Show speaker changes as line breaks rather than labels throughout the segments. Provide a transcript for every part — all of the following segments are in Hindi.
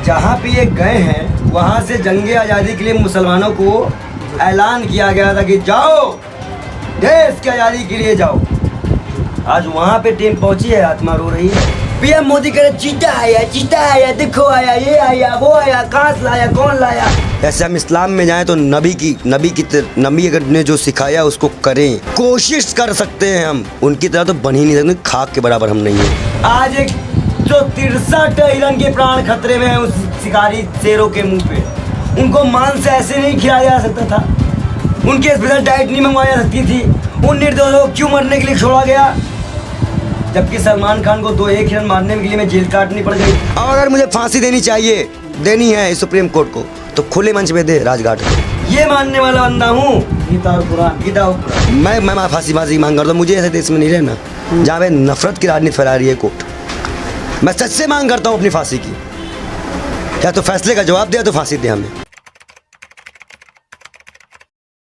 जहाँ पे ये गए हैं वहाँ से जंगे आज़ादी के लिए मुसलमानों को ऐलान किया गया था कि जाओ देश की आज़ादी के लिए जाओ। आज वहाँ पे टीम पहुँची है, आत्मा रो रही है। पीएम मोदी कह रहे चीता आया, देखो आया, ये आया, वो आया, कहाँ से लाया, कौन लाया। ऐसे हम इस्लाम में जाएं तो नबी अगर ने जो सिखाया उसको करें, कोशिश कर सकते हैं हम। उनकी तरह तो बन ही नहीं सकते, खाक के बराबर हम नहीं है। आज एक 163 हिरन के प्राण खतरे में है उस शिकारी शेरों के मुंह पे। उनको मांस ऐसे नहीं खिलाया जा सकता था, उनकी स्पेशल डाइट नहीं मंगवाई जा सकती थी। उन निर्दोषों को क्यों मरने के लिए छोड़ा गया, जबकि सलमान खान को 2-1 हिरन मारने के लिए मैं जेल काटनी पड़ गई। और अगर मुझे फांसी देनी है सुप्रीम कोर्ट को, तो खुले मंच में दे, राजघाट में। ये मानने वाला बंदा हूँ, गीता और कुरान। मैं फांसी मांग करता हूँ। मुझे ऐसे देश में नहीं रहना जहाँ पे नफरत की राजनीति फैला रही है कोर्ट। मैं सच से मांग करता हूँ अपनी फांसी की, या तो फैसले का जवाब दे या तो फांसी दे हमें।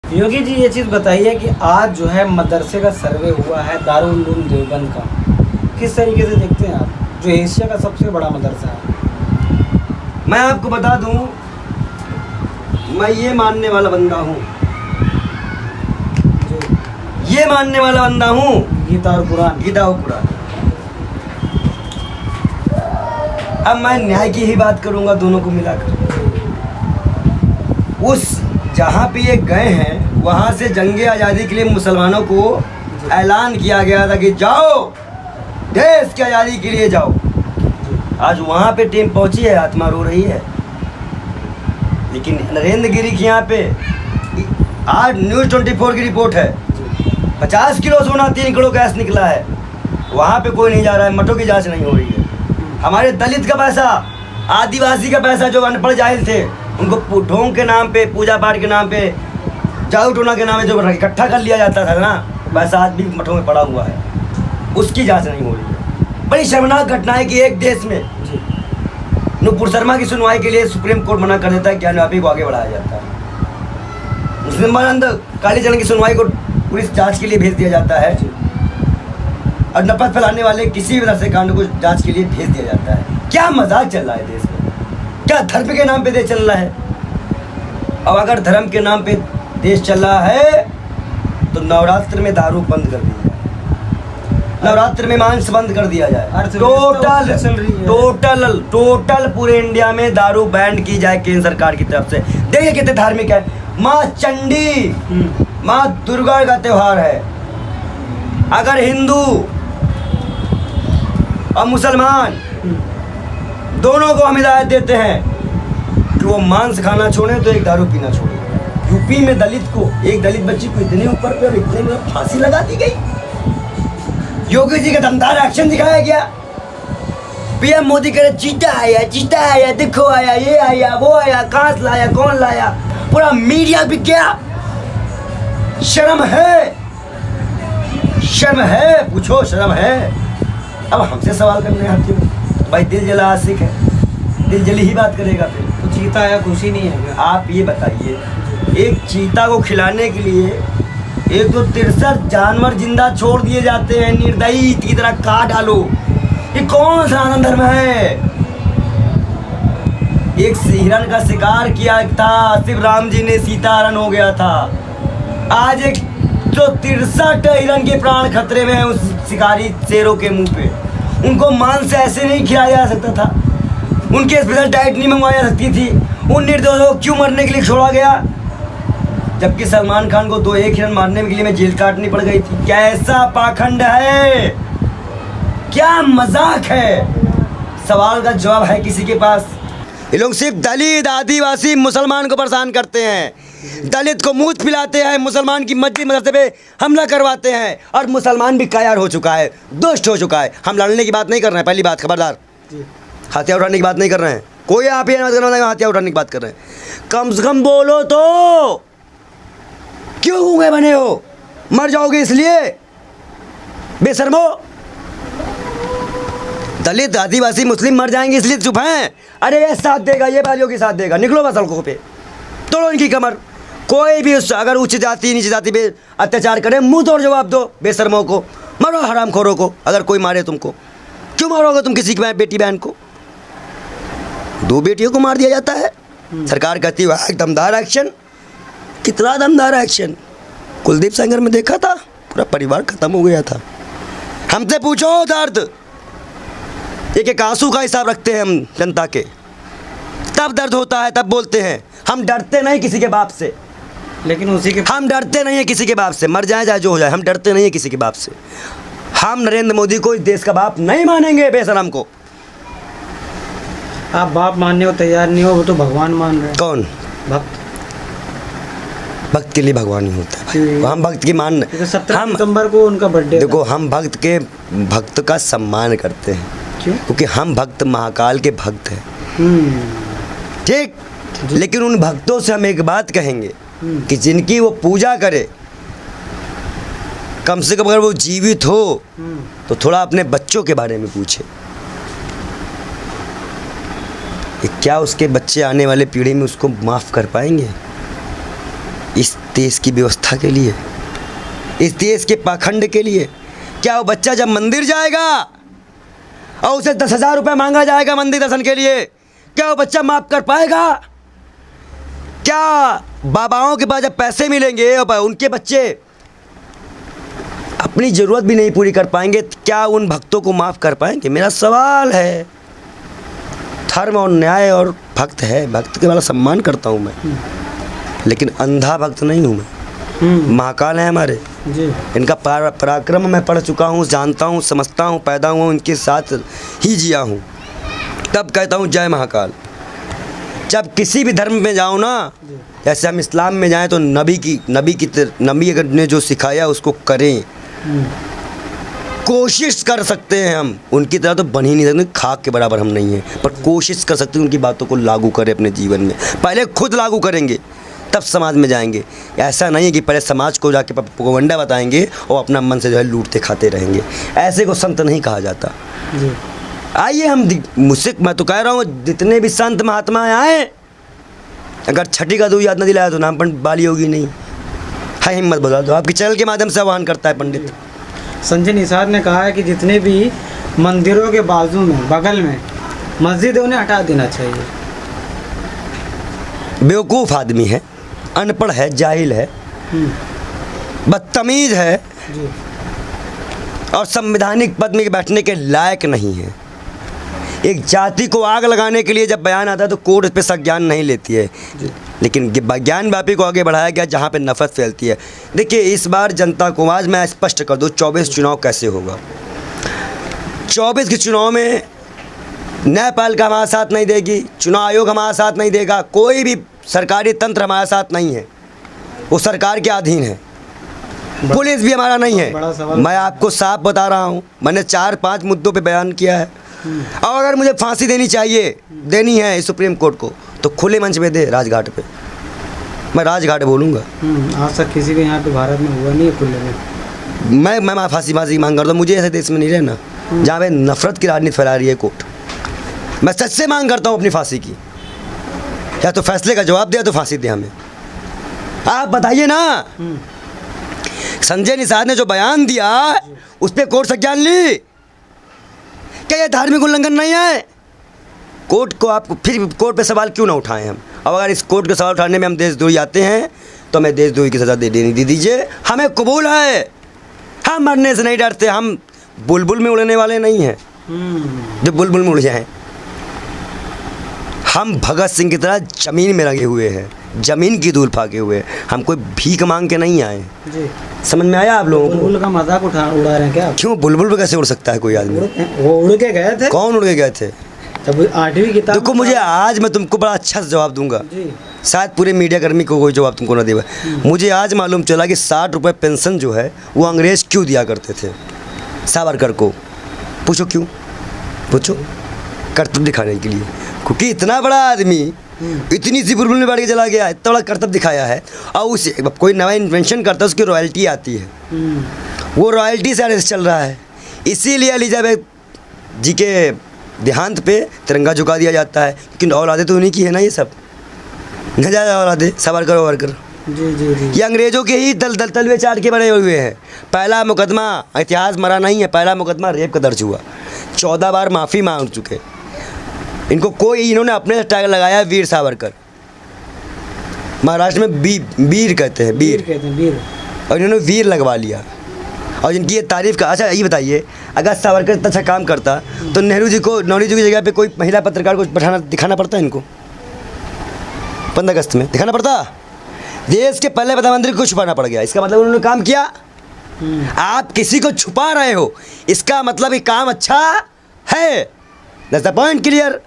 योगी जी ये चीज़ बताइए कि आज जो है मदरसे का सर्वे हुआ है दारुल उलूम देवबंद का, किस तरीके से देखते हैं आप, जो एशिया का सबसे बड़ा मदरसा है।
मैं आपको बता दूं, मैं ये मानने वाला बंदा हूँ,
गीता और कुरान।
अब मैं न्याय की ही बात करूंगा दोनों को मिलाकर। उस जहाँ पे ये गए हैं वहाँ से जंगे आज़ादी के लिए मुसलमानों को ऐलान किया गया था कि जाओ देश की आज़ादी के लिए जाओ। आज वहाँ पे टीम पहुँची है, आत्मा रो रही है। लेकिन नरेंद्र गिरी की यहाँ पे आज न्यूज़ 24 की रिपोर्ट है, 50 किलो सोना 3 करोड़ कैश निकला है। वहाँ पे कोई नहीं जा रहा है, मठों की जांच नहीं हो रही है। हमारे दलित का पैसा, आदिवासी का पैसा, जो अनपढ़ जाहिल थे उनको ढोंग के नाम पे, पूजा पाठ के नाम पे, जादू टोना के नाम पे जो इकट्ठा कर लिया जाता था ना, वैसा आज भी मठों में पड़ा हुआ है, उसकी जांच नहीं हो रही है। बड़ी शर्मनाक घटना है कि एक देश में नुपुर शर्मा की सुनवाई के लिए सुप्रीम कोर्ट मना कर देता है, ज्ञानवापी को आगे बढ़ाया जाता है। मुसलमान कालीचरण की सुनवाई को पुलिस जांच के लिए भेज दिया जाता है, और नफरत फैलाने वाले किसी भी तरह से कांड को जांच के लिए भेज दिया जाता है। क्या मजाक चल रहा है देश में, क्या धर्म के नाम पे देश चल रहा है। अब अगर धर्म के नाम पे देश चल रहा है तो नवरात्र में दारू बंद कर दी जाए, नवरात्र में मांस बंद कर दिया जाए, टोटल पूरे इंडिया में दारू बैन की जाए केंद्र सरकार की तरफ से। देखिए कितने धार्मिक है। माँ चंडी, माँ दुर्गा का त्योहार है। अगर हिंदू और मुसलमान दोनों को हम हिदायत देते हैं कि वो मांस खाना छोड़े तो एक दारू पीना छोड़े। यूपी में एक दलित बच्ची को इतने ऊपर पे और इतने में फांसी लगा दी गई। योगी जी का दमदार एक्शन दिखाया गया। पीएम मोदी कह रहे चीता आया, देखो आया, ये आया, वो आया, कहाँ से लाया, कौन लाया। पूरा मीडिया भी क्या, शर्म है, पूछो शर्म है। अब हमसे सवाल करने आते हो भाई, दिल जला आशिक है, दिल जली ही बात करेगा फिर
तो चीता आया खुशी नहीं है।
आप ये बताइए, एक चीता को खिलाने के लिए 163 जानवर जिंदा छोड़ दिए जाते हैं, निर्दयी की तरह काट डालो। ये कौन सा सनातन धर्म है। एक हिरण का शिकार किया था, सिर्फ राम जी ने, सीता हरण हो गया था। आज एक 163 हिरन के प्राण खतरे में है उस शिकारी शेरों के मुंह पे। उनको मांस ऐसे नहीं खिलाया जा सकता था, उनकी स्पेशल डाइट नहीं मंगवाई जा सकती थी। उन निर्दोषों को क्यों मरने के लिए छोड़ा गया, जबकि सलमान खान को 2-1 हिरन मारने के लिए मैं जेल काटनी पड़ गई थी। कैसा पाखंड है, क्या मजाक है। सवाल का जवाब है किसी के पास। ये लोग सिर्फ दलित, आदिवासी, मुसलमान को परेशान करते हैं, दलित को मूत पिलाते हैं, मुसलमान की मस्जिद मदरसे पे हमला करवाते हैं। और मुसलमान भी कायर हो चुका है, दुष्ट हो चुका है। हम लड़ने की बात नहीं कर रहे हैं, पहली बात खबरदार, हथियार उठाने की बात नहीं कर रहे हैं। कोई आप ये मत करना हथियार उठाने की बात कर रहे हैं। कम से कम बोलो तो, क्यों गूंगे बने हो, मर जाओगे इसलिए बेशर्मो। दलित, आदिवासी, मुस्लिम मर जाएंगे इसलिए चुप हैं। अरे ये साथ देगा, ये बालियों की साथ देगा, निकलो बस सड़कों पे, तोड़ो इनकी कमर। कोई भी अगर उच्च जाति नीची जाति पे अत्याचार करे, मुंह तोड़ जवाब दो बेशर्मों को, मरो हरामखोरों को। अगर कोई मारे तुमको, क्यों मारोगे तुम किसी की बेटी बहन को। 2 बेटियों को मार दिया जाता है। सरकार कहती है एक दमदार एक्शन। कितना दमदार एक्शन? कुलदीप सेंगर में देखा था, पूरा परिवार खत्म हो गया था। हमसे पूछो दर्द, एक आंसू का हिसाब रखते हैं हम जनता के, तब दर्द होता है, तब बोलते हैं। हम डरते नहीं किसी के बाप से,
लेकिन उसी के
हम डरते नहीं है किसी के बाप से, मर जाए चाहे जो हो जाए, हम डरते नहीं है किसी के बाप से। हम नरेंद्र मोदी को इस देश का बाप नहीं मानेंगे, बेशरम को।
आप बाप मानने को तैयार नहीं हो, वो तो भगवान मान रहे हैं।
कौन?
भक्त।
भक्त के लिए भगवान ही होता है भाई। हम भक्त की मान,
17 सितंबर को उनका बर्थडे।
देखो हम भक्त का सम्मान करते हैं।
क्यों?
क्योंकि हम भक्त महाकाल के भक्त हैं, ठीक। लेकिन उन भक्तों से हम एक बात कहेंगे कि जिनकी वो पूजा करे, कम से कम अगर वो जीवित हो तो थोड़ा अपने बच्चों के बारे में पूछे कि क्या उसके बच्चे आने वाले पीढ़ी में उसको माफ़ कर पाएंगे? इस देश की व्यवस्था के लिए, इस देश के पाखंड के लिए। क्या वो बच्चा जब मंदिर जाएगा और उसे 10,000 रुपये मांगा जाएगा मंदिर दर्शन के लिए, क्या वो बच्चा माफ़ कर पाएगा? क्या बाबाओं के पास जब पैसे मिलेंगे और उनके बच्चे अपनी ज़रूरत भी नहीं पूरी कर पाएंगे, क्या उन भक्तों को माफ़ कर पाएंगे? मेरा सवाल है। धर्म और न्याय और भक्त है, भक्त के वाला सम्मान करता हूँ मैं, लेकिन अंधा भक्त नहीं हूँ मैं। महाकाल है हमारे
जी।
इनका पराक्रम मैं पढ़ चुका हूँ, जानता हूँ, समझता हूँ, पैदा हुआ हूँ, इनके साथ ही जिया हूँ, तब कहता हूँ जय महाकाल। जब किसी भी धर्म में जाओ ना, जैसे हम इस्लाम में जाएं तो नबी अगर ने जो सिखाया उसको करें, कोशिश कर सकते हैं। हम उनकी तरह तो बन ही नहीं सकते, खाक के बराबर हम नहीं हैं, पर कोशिश कर सकते हैं उनकी बातों को लागू करें अपने जीवन में। पहले खुद लागू करेंगे तब समाज में जाएंगे। ऐसा नहीं है कि पहले समाज को जाके प्रोपगेंडा बताएंगे और अपना मन से जो है लूटते खाते रहेंगे। ऐसे को संत नहीं कहा जाता। आइए हम मुझसे, मैं तो कह रहा हूँ जितने भी संत महात्मा आए, अगर छठी का 2 याद न दिलाया तो नाम पंडित बाली होगी नहीं है। हिम्मत बता दो, आपके चैनल के माध्यम से आह्वान करता है पंडित।
संजय निषाद ने कहा है कि जितने भी मंदिरों के बाजू में, बगल में मस्जिद है, उन्हें हटा देना चाहिए।
बेवकूफ़ आदमी है, अनपढ़ है, जाहिल है, बदतमीज़ है
जी।
और संवैधानिक पद में बैठने के लायक नहीं है। एक जाति को आग लगाने के लिए जब बयान आता है तो कोर्ट पे संज्ञान नहीं लेती है, लेकिन ज्ञान व्यापी को आगे बढ़ाया गया जहाँ पे नफरत फैलती है। देखिए इस बार जनता को, आज मैं स्पष्ट कर दूँ, 24 चुनाव कैसे होगा। 24 के चुनाव में न्यायपालिका हमारा साथ नहीं देगी, चुनाव आयोग हमारा साथ नहीं देगा, कोई भी सरकारी तंत्र हमारा साथ नहीं है, वो सरकार के अधीन है। पुलिस भी हमारा नहीं है। मैं आपको साफ बता रहा हूँ, मैंने 4-5 मुद्दों पे बयान किया है। और अगर मुझे फांसी देनी है सुप्रीम कोर्ट को, तो खुले मंच पे दे, राजघाट पे, मैं राजघाट बोलूँगा।
आज तक किसी के यहाँ पे भारत में हुआ नहीं है खुले में।
मैं फांसी मांग करता हूँ। मुझे ऐसे देश में नहीं रहना जहाँ पे नफरत की राजनीति फैला रही है कोर्ट। मैं सच से मांग करता हूँ अपनी फांसी की, या तो फैसले का जवाब दे तो फांसी दे हमें। आप बताइए ना, संजय निषाद ने जो बयान दिया उस पर कोर्ट संज्ञान ली, क्या ये धार्मिक उल्लंघन नहीं है? कोर्ट को आपको फिर कोर्ट पे सवाल क्यों ना उठाएं हम? अब अगर इस कोर्ट के सवाल उठाने में हम देशद्रोही आते हैं तो हमें देशद्रोही की सज़ा दे दीजिए, हमें कबूल है। हम मरने से नहीं डरते, हम बुलबुल में उड़ने वाले नहीं हैं जो बुलबुल में उड़ जाएं। हम भगत सिंह की तरह ज़मीन में लगे हुए हैं, ज़मीन की धूल फाके हुए हैं। हम कोई भीख मांग के नहीं आए जी। समझ में आया आप लोगों को?
बुलबुल का मजाक उड़ा रहे हैं क्या?
क्यों? बुलबुल पे कैसे उड़ सकता है कोई आदमी?
वो उड़ के गए थे।
कौन उड़ के गए थे?
जब 8वीं किताब।
देखो मुझे आज मैं तुमको बड़ा अच्छा से जवाब दूंगा, शायद पूरे मीडिया कर्मी को कोई जवाब तुमको ना देगा। मुझे आज मालूम चला कि 60 रुपये पेंशन जो है वो अंग्रेज़ क्यों दिया करते थे सावरकर को। पूछो क्यों? पूछो। कर्तव्य दिखाने के लिए, क्योंकि इतना बड़ा आदमी इतनी सी बुलबुल में बैठ के चला गया, इतना बड़ा कर्तव्य दिखाया है। और उसे कोई नया इन्वेंशन करता है, उसकी रॉयल्टी आती है, वो रॉयल्टी से अरेस्ट चल रहा है। इसीलिए एलिजाबेथ जी के देहांत पे तिरंगा झुका दिया जाता है, क्योंकि औलादे तो उन्हीं की है ना, ये सब न ज़्यादा औलादे सावरकर वावरकर
जी।
ये अंग्रेज़ों के ही तलवे चाट के बने हुए हैं। पहला मुकदमा इतिहास मरा नहीं है, पहला मुकदमा रेप का दर्ज हुआ, 14 बार माफ़ी मांग चुके। इनको कोई, इन्होंने अपने टैग लगाया है वीर सावरकर। महाराष्ट्र में वीर कहते हैं, वीर
कहते हैं, वीर।
और इन्होंने वीर लगवा लिया और इनकी ये तारीफ का। अच्छा ये बताइए, अगर सावरकर इतना अच्छा काम करता तो नेहरू जी की जगह पे कोई महिला पत्रकार को दिखाना पड़ता है इनको 15 अगस्त में दिखाना पड़ता। देश के पहले प्रधानमंत्री को छुपाना पड़ गया, इसका मतलब उन्होंने काम किया। आप किसी को छुपा रहे हो, इसका मतलब ये काम अच्छा है। That's the point clear.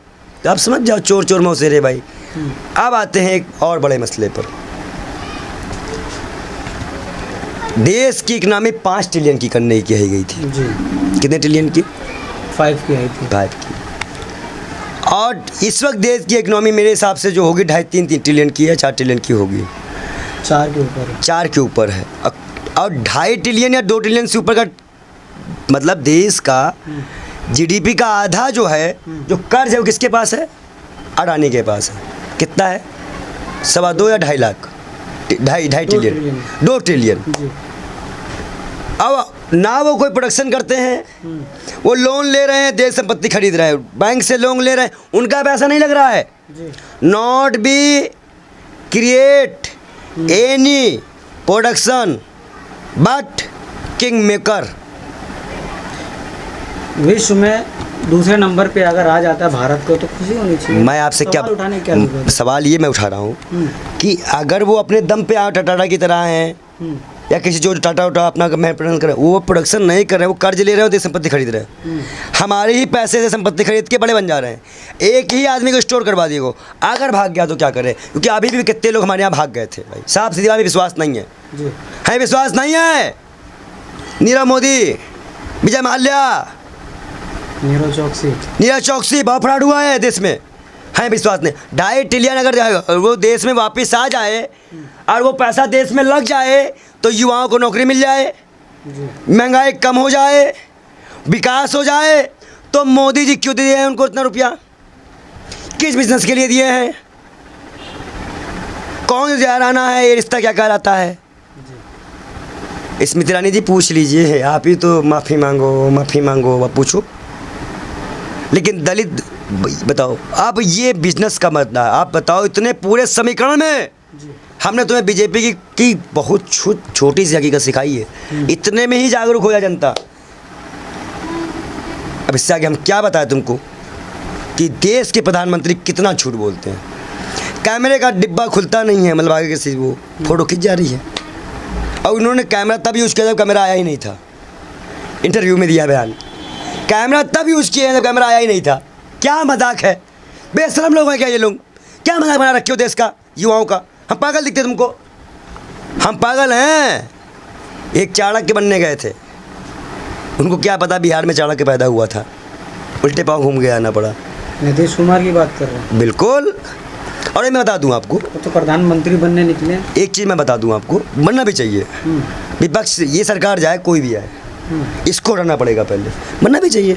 तो आप समझ जाओ चोर चोर मौसेरे भाई। अब आते हैं एक और बड़े मसले पर। देश की इकनॉमी 5 ट्रिलियन की करने की कही गई थी
जी।
कितने ट्रिलियन की?
5 की आई थी।
5 की। और इस वक्त देश की इकनॉमी मेरे हिसाब से जो होगी 2.5-3 ट्रिलियन की है, 4 ट्रिलियन की होगी।
4 के ऊपर है।
4 के ऊपर है। और 2.5 ट्रिलियन या 2 ट्रिलियन से ऊपर का मतलब देश का जीडीपी का आधा जो है, जो कर्ज है वो किसके पास है? अडानी के पास है। कितना है? 2.25 या 2.5 लाख, 2.5 ट्रिलियन, 2 ट्रिलियन। अब ना वो कोई प्रोडक्शन करते हैं, वो लोन ले रहे हैं, देश संपत्ति खरीद रहे हैं, बैंक से लोन ले रहे हैं, उनका पैसा नहीं लग रहा है। Not be create any production but king maker.
विश्व में दूसरे नंबर पे अगर आ जाता है भारत को तो खुशी होनी चाहिए।
मैं आपसे क्या सवाल ये मैं उठा रहा हूँ कि अगर वो अपने दम पे टाटा की तरह हैं या किसी जो टाटा अपना प्रोडक्शन कर रहे हैं, वो प्रोडक्शन नहीं कर रहे हैं, वो कर्ज ले रहे हैं, देश संपत्ति खरीद रहे हैं। हमारे ही पैसे से संपत्ति खरीद के बड़े बन जा रहे हैं। एक ही आदमी को स्टोर करवा दिए, अगर भाग गया तो क्या करें? क्योंकि अभी भी कितने लोग हमारे यहाँ भाग गए थे भाई। साफ सीधी बात, विश्वास नहीं है, विश्वास नहीं है। नीरव मोदी, विजय माल्या, नीरज चौकसी बहुत फ्रॉड हुआ है देश में, है विश्वास नहीं। 2.5 ट्रिलियन अगर वो देश में वापस आ जाए और वो पैसा देश में लग जाए तो युवाओं को नौकरी मिल जाए, महंगाई कम हो जाए, विकास हो जाए, तो मोदी जी क्यों दिए हैं उनको इतना रुपया? किस बिजनेस के लिए दिए हैं? कौन जहराना है? ये रिश्ता क्या कहलाता है? स्मृति ईरानी जी पूछ लीजिए, आप ही तो माफ़ी मांगो, आप पूछो। लेकिन दलित बताओ, अब ये बिजनेस का मसला है। आप बताओ, इतने पूरे समीकरण में हमने तुम्हें बीजेपी की बहुत छोटी सी हकीकत सिखाई है, इतने में ही जागरूक हो जाए जनता। अब इससे आगे हम क्या बताएं तुमको कि देश के प्रधानमंत्री कितना झूठ बोलते हैं। कैमरे का डिब्बा खुलता नहीं है, मतलब आगे किसी वो फोटो खींच जा रही है, और उन्होंने कैमरा तब यूज़ किया जब कैमरा आया ही नहीं था। इंटरव्यू में दिया बयान, कैमरा तब यूज़ किया जब कैमरा आया ही नहीं था। क्या मजाक है? बेशरम लोग हैं क्या ये लोग? क्या मजाक बना रखे हो देश का, युवाओं का? हम पागल दिखते तुमको? हम पागल हैं। एक चाणक्य बनने गए थे, उनको क्या पता बिहार में चाणक्य पैदा हुआ था, उल्टे पाँव घूम के आना पड़ा।
नीतीश कुमार की बात कर रहे हैं? बिल्कुल।
और मैं बता दूं आपको,
तो प्रधानमंत्री बनने निकले।
एक चीज़ मैं बता दूं आपको, बनना भी चाहिए। विपक्ष, ये सरकार जाए कोई भी आए, इसको रहना पड़ेगा पहले, बनना भी चाहिए।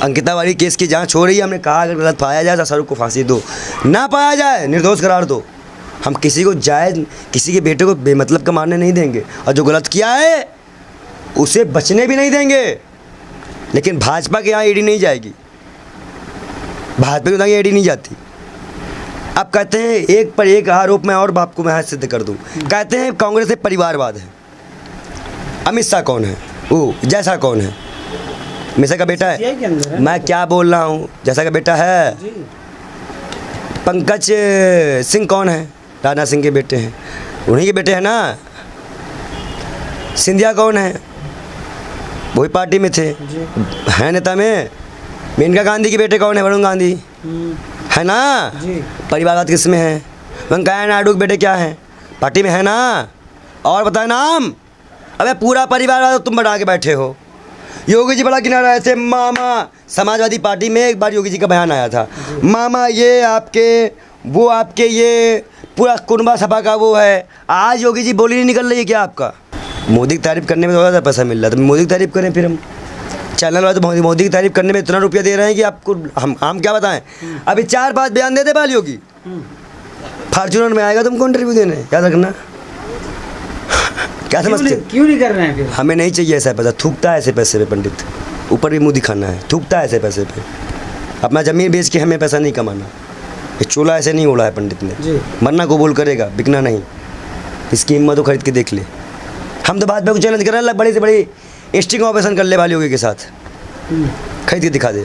अंकिता वाली केस की जांच हो रही है, हमने कहा अगर गलत पाया जाए तो शाहरुख को फांसी दो, ना पाया जाए निर्दोष करार दो। हम किसी को जायज़, किसी के बेटे को बेमतलब का मारने नहीं देंगे, और जो गलत किया है उसे बचने भी नहीं देंगे। लेकिन भाजपा के यहाँ ईडी नहीं जाएगी, भाजपा के यहाँ ईडी नहीं जाती। अब कहते हैं एक पर एक आरोप में और बाप को मैं सिद्ध कर दूं, कहते हैं कांग्रेस से परिवारवाद है। अमित शाह कौन है? वो जैसा कौन है? मिश्रा का बेटा है। मैं क्या बोल रहा हूँ, जैसा का बेटा है। पंकज सिंह कौन है? राजनाथ सिंह के बेटे हैं, उन्हीं के बेटे हैं ना। सिंधिया कौन है? वही पार्टी में थे, हैं नेता में। मेनका गांधी के बेटे कौन है? वरुण गांधी है ना। परिवारवाद किस में है? वेंकैया नायडू के बेटे क्या हैं? पार्टी में है ना। और बताए नाम। अबे पूरा परिवारवाद तुम बढ़ा के बैठे हो। योगी जी बड़ा गिना रहे थे, मामा। समाजवादी पार्टी में एक बार योगी जी का बयान आया था, मामा ये आपके, वो आपके, ये पूरा कुनबा सभा का वो है। आज योगी जी बोली नहीं निकल रही है क्या आपका? मोदी की तारीफ करने में थोड़ा सा पैसा मिल रहा है, तो मोदी की तारीफ करें फिर हम। चैनल वाले तो मोदी की तारीफ करने में इतना रुपया दे रहे हैं कि आपको हम क्या बताएं। अभी 4-5 बयान दे दे बाल योगी, फॉर्चूनर में आएगा तुमको इंटरव्यू देने, याद रखना। क्या समझते?
क्यों नहीं कर रहे हैं फिर?
हमें नहीं चाहिए ऐसा पैसा, थूकता है ऐसे पैसे पे पंडित, ऊपर भी मुँह दिखाना है, थूकता है ऐसे पैसे पे। अपना ज़मीन बेच के हमें पैसा नहीं कमाना। ये चोला ऐसे नहीं ओढ़ा है पंडित ने।
जी।
मरना कबूल करेगा, बिकना नहीं। इसकी हिम्मत हो खरीद के देख ले। हम तो बाद में कुछ चैलेंज कर रहे हैं, बड़ी से बड़ी स्टिंग ऑपरेशन कर ले वाली होगी के साथ, खरीद के दिखा दे।